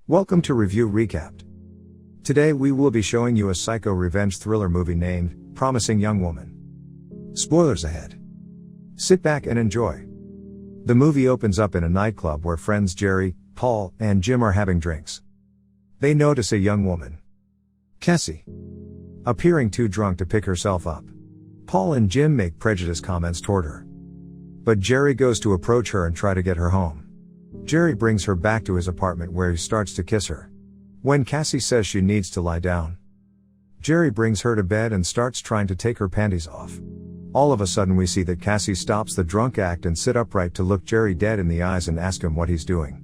Welcome to Review Recapped. Today we will be showing you a psycho revenge thriller movie named Promising Young Woman. Spoilers ahead. Sit back and enjoy. The movie opens up in a nightclub where friends Jerry, Paul, and Jim are having drinks. They notice a young woman, Cassie, appearing too drunk to pick herself up. Paul and Jim make prejudiced comments toward her. But Jerry goes to approach her and try to get her home. Jerry brings her back to his apartment where he starts to kiss her. When Cassie says she needs to lie down, Jerry brings her to bed and starts trying to take her panties off. All of a sudden we see that Cassie stops the drunk act and sit upright to look Jerry dead in the eyes and ask him what he's doing.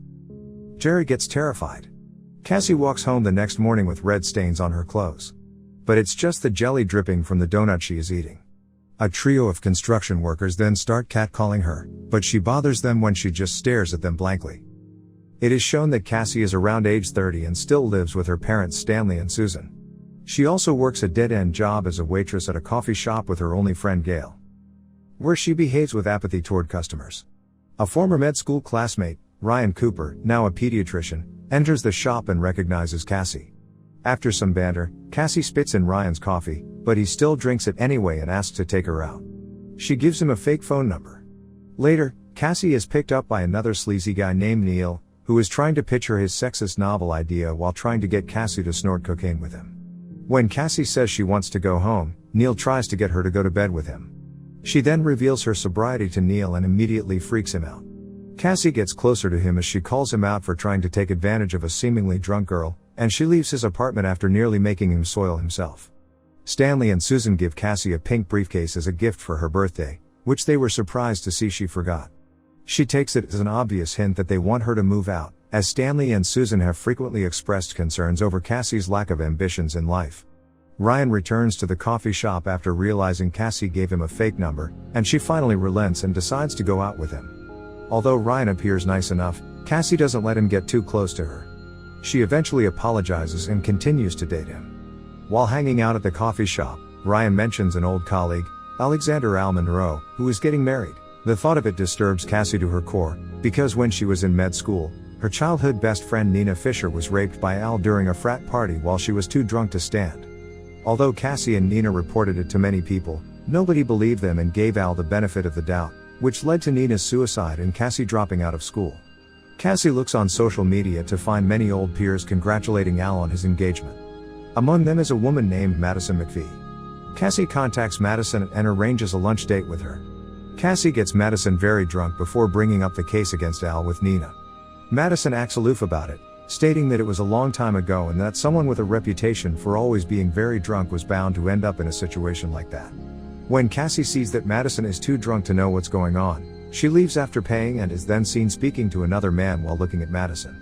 Jerry gets terrified. Cassie walks home the next morning with red stains on her clothes. But it's just the jelly dripping from the donut she is eating. A trio of construction workers then start catcalling her, but she bothers them when she just stares at them blankly. It is shown that Cassie is around age 30 and still lives with her parents Stanley and Susan. She also works a dead-end job as a waitress at a coffee shop with her only friend Gail, where she behaves with apathy toward customers. A former med school classmate, Ryan Cooper, now a pediatrician, enters the shop and recognizes Cassie. After some banter, Cassie spits in Ryan's coffee, but he still drinks it anyway and asks to take her out. She gives him a fake phone number. Later, Cassie is picked up by another sleazy guy named Neil, who is trying to pitch her his sexist novel idea while trying to get Cassie to snort cocaine with him. When Cassie says she wants to go home, Neil tries to get her to go to bed with him. She then reveals her sobriety to Neil and immediately freaks him out. Cassie gets closer to him as she calls him out for trying to take advantage of a seemingly drunk girl, and she leaves his apartment after nearly making him soil himself. Stanley and Susan give Cassie a pink briefcase as a gift for her birthday, which they were surprised to see she forgot. She takes it as an obvious hint that they want her to move out, as Stanley and Susan have frequently expressed concerns over Cassie's lack of ambitions in life. Ryan returns to the coffee shop after realizing Cassie gave him a fake number, and she finally relents and decides to go out with him. Although Ryan appears nice enough, Cassie doesn't let him get too close to her. She eventually apologizes and continues to date him. While hanging out at the coffee shop, Ryan mentions an old colleague, Alexander Al Monroe, who is getting married. The thought of it disturbs Cassie to her core, because when she was in med school, her childhood best friend Nina Fisher was raped by Al during a frat party while she was too drunk to stand. Although Cassie and Nina reported it to many people, nobody believed them and gave Al the benefit of the doubt, which led to Nina's suicide and Cassie dropping out of school. Cassie looks on social media to find many old peers congratulating Al on his engagement. Among them is a woman named Madison McPhee. Cassie contacts Madison and arranges a lunch date with her. Cassie gets Madison very drunk before bringing up the case against Al with Nina. Madison acts aloof about it, stating that it was a long time ago and that someone with a reputation for always being very drunk was bound to end up in a situation like that. When Cassie sees that Madison is too drunk to know what's going on, she leaves after paying and is then seen speaking to another man while looking at Madison.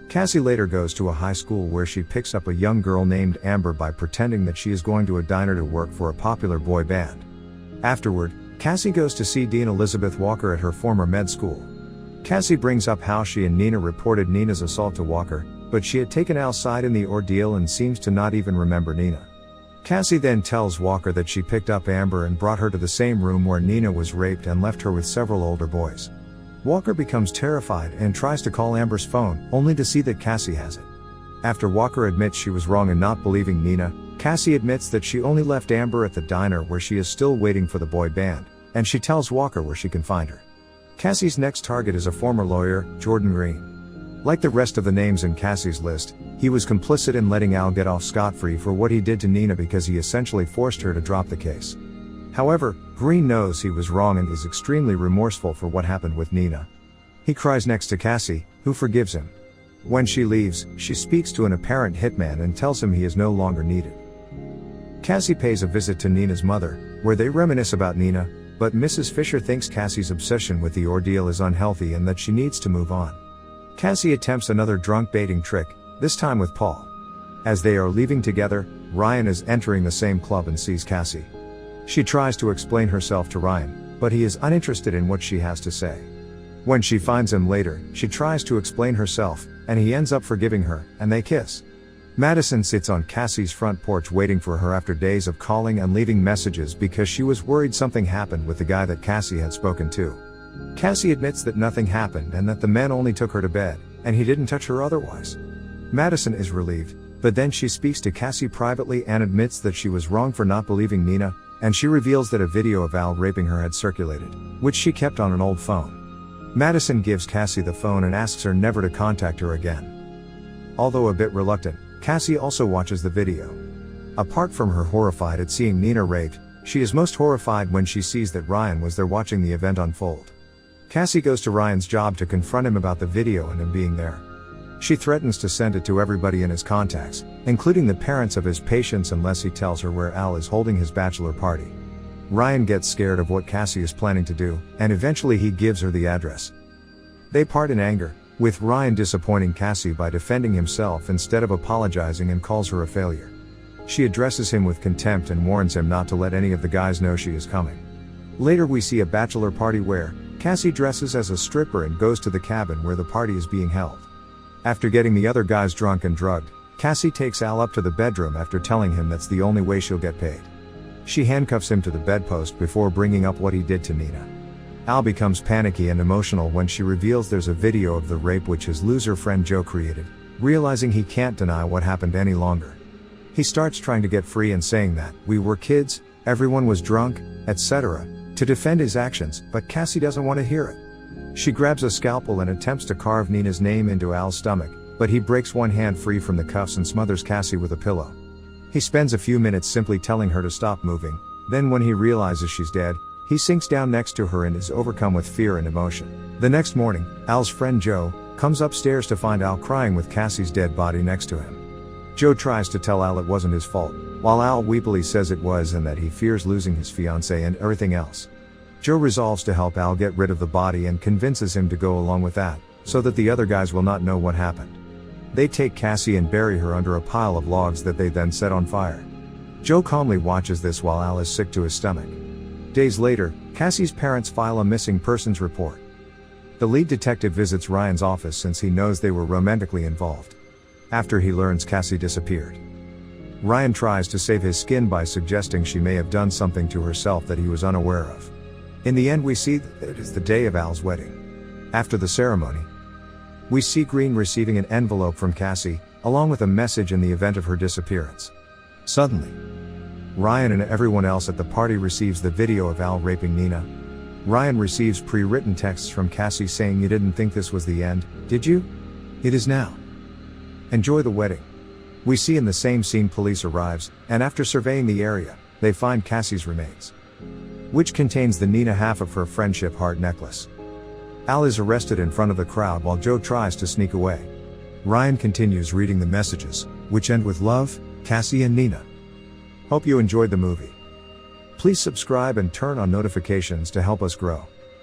Cassie later goes to a high school where she picks up a young girl named Amber by pretending that she is going to a diner to work for a popular boy band. Afterward, Cassie goes to see Dean Elizabeth Walker at her former med school. Cassie brings up how she and Nina reported Nina's assault to Walker, but she had taken Al's side in the ordeal and seems to not even remember Nina. Cassie then tells Walker that she picked up Amber and brought her to the same room where Nina was raped and left her with several older boys. Walker becomes terrified and tries to call Amber's phone, only to see that Cassie has it. After Walker admits she was wrong in not believing Nina, Cassie admits that she only left Amber at the diner where she is still waiting for the boy band, and she tells Walker where she can find her. Cassie's next target is a former lawyer, Jordan Green. Like the rest of the names in Cassie's list, he was complicit in letting Al get off scot-free for what he did to Nina because he essentially forced her to drop the case. However, Green knows he was wrong and is extremely remorseful for what happened with Nina. He cries next to Cassie, who forgives him. When she leaves, she speaks to an apparent hitman and tells him he is no longer needed. Cassie pays a visit to Nina's mother, where they reminisce about Nina, but Mrs. Fisher thinks Cassie's obsession with the ordeal is unhealthy and that she needs to move on. Cassie attempts another drunk baiting trick, this time with Paul. As they are leaving together, Ryan is entering the same club and sees Cassie. She tries to explain herself to Ryan, but he is uninterested in what she has to say. When she finds him later, she tries to explain herself, and he ends up forgiving her, and they kiss. Madison sits on Cassie's front porch waiting for her after days of calling and leaving messages because she was worried something happened with the guy that Cassie had spoken to. Cassie admits that nothing happened and that the men only took her to bed, and he didn't touch her otherwise. Madison is relieved, but then she speaks to Cassie privately and admits that she was wrong for not believing Nina, and she reveals that a video of Al raping her had circulated, which she kept on an old phone. Madison gives Cassie the phone and asks her never to contact her again. Although a bit reluctant, Cassie also watches the video. Apart from her horrified at seeing Nina raped, she is most horrified when she sees that Ryan was there watching the event unfold. Cassie goes to Ryan's job to confront him about the video and him being there. She threatens to send it to everybody in his contacts, including the parents of his patients, unless he tells her where Al is holding his bachelor party. Ryan gets scared of what Cassie is planning to do, and eventually he gives her the address. They part in anger, with Ryan disappointing Cassie by defending himself instead of apologizing, and calls her a failure. She addresses him with contempt and warns him not to let any of the guys know she is coming. Later we see a bachelor party where Cassie dresses as a stripper and goes to the cabin where the party is being held. After getting the other guys drunk and drugged, Cassie takes Al up to the bedroom after telling him that's the only way she'll get paid. She handcuffs him to the bedpost before bringing up what he did to Nina. Al becomes panicky and emotional when she reveals there's a video of the rape which his loser friend Joe created, realizing he can't deny what happened any longer. He starts trying to get free and saying that, "We were kids, everyone was drunk, etc., to defend his actions, but Cassie doesn't want to hear it. She grabs a scalpel and attempts to carve Nina's name into Al's stomach, but he breaks one hand free from the cuffs and smothers Cassie with a pillow. He spends a few minutes simply telling her to stop moving, then when he realizes she's dead, he sinks down next to her and is overcome with fear and emotion. The next morning, Al's friend Joe comes upstairs to find Al crying with Cassie's dead body next to him. Joe tries to tell Al it wasn't his fault, while Al weepily says it was and that he fears losing his fiancée and everything else. Joe resolves to help Al get rid of the body and convinces him to go along with that, so that the other guys will not know what happened. They take Cassie and bury her under a pile of logs that they then set on fire. Joe calmly watches this while Al is sick to his stomach. Days later, Cassie's parents file a missing persons report. The lead detective visits Ryan's office since he knows they were romantically involved. After he learns Cassie disappeared, Ryan tries to save his skin by suggesting she may have done something to herself that he was unaware of. In the end we see that it is the day of Al's wedding. After the ceremony, we see Green receiving an envelope from Cassie, along with a message in the event of her disappearance. Suddenly, Ryan and everyone else at the party receives the video of Al raping Nina. Ryan receives pre-written texts from Cassie saying, "You didn't think this was the end, did you? It is now. Enjoy the wedding." We see in the same scene police arrives, and after surveying the area, they find Cassie's remains, which contains the Nina half of her friendship heart necklace. Al is arrested in front of the crowd while Joe tries to sneak away. Ryan continues reading the messages, which end with love, Cassie and Nina. Hope you enjoyed the movie. Please subscribe and turn on notifications to help us grow.